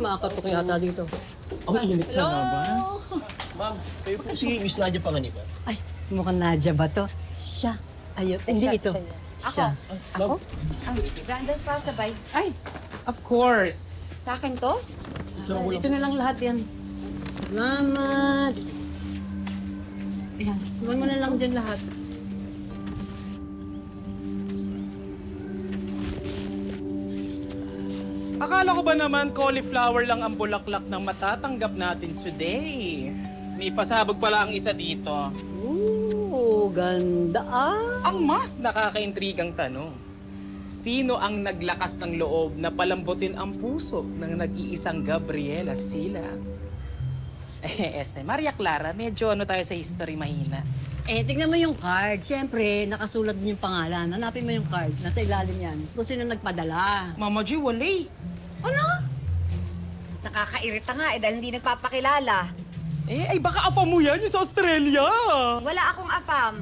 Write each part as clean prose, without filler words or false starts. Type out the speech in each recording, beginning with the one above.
makakatok yata dito. Ang init sa Hello? labas. Ma'am, kayo po si Miss Nadia Panganiban. Ay, mukhang Nadia ba to? Siya. Ayun, hindi ito. Ako? Siya. Ako? Ay, Brandon pa, sabay. Ay, of course. Sa akin to? Ito na lang lahat yan. Salamat. Ayan, iwan mo na lang dyan lahat. Akala ko ba naman cauliflower lang ang bulaklak ng matatanggap natin today? May pasabog pala ang isa dito. Ooh, ganda ah. Ang mas nakakaintrigang tanong, sino ang naglakas ng loob na palambutin ang puso ng nag-iisang Gabriela Sila? Maria Clara, medyo tayo sa history mahina. Tignan mo yung card. Siyempre, nakasulat din yung pangalan. Hanapin mo yung card. Nasa ilalim yan. Kung sino nagpadala. Mama G, wala Ano? Mas nakakairita nga dahil hindi nagpapakilala. ay baka afa mo yan yung sa Australia. Wala akong afam.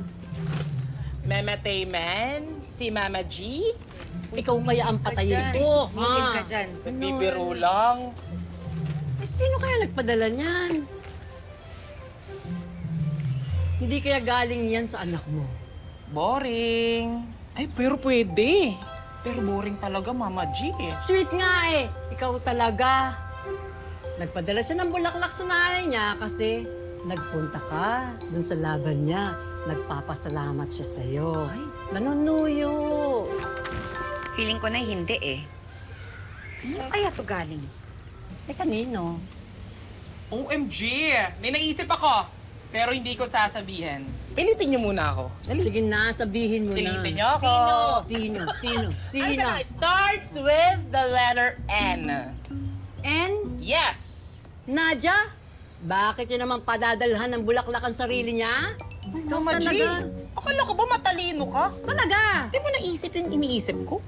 Mama Tayman, si Mama G, Ikaw kaya ang patayin Ka dyan. ko. Migil ka dyan. nagbibiro lang. Sino kaya nagpadala niyan? Hindi kaya galing yan sa anak mo. Boring. Ay, pero pwede. Pero boring talaga, Mama G. Sweet nga eh. Ikaw talaga. Nagpadala siya ng bulaklak sa nanay niya kasi nagpunta ka dun sa laban niya. Nagpapasalamat siya sa'yo. Ay, nanunuyo. Feeling ko na hindi eh. Ano kaya to galing? Kanino? OMG! May naisip ako. Pero hindi ko sasabihin. Pilitin niyo muna ako. Sige na, sabihin mo na. Pilitin niyo ako. Sino? Sino? Ano na? Starts with the letter N. And, Yes! Nadia? Bakit niya naman padadalhan ng bulaklak ang sarili niya? Mama G, Talaga? akala ko ba matalino ka? Talaga? Di mo naisip yung iniisip ko?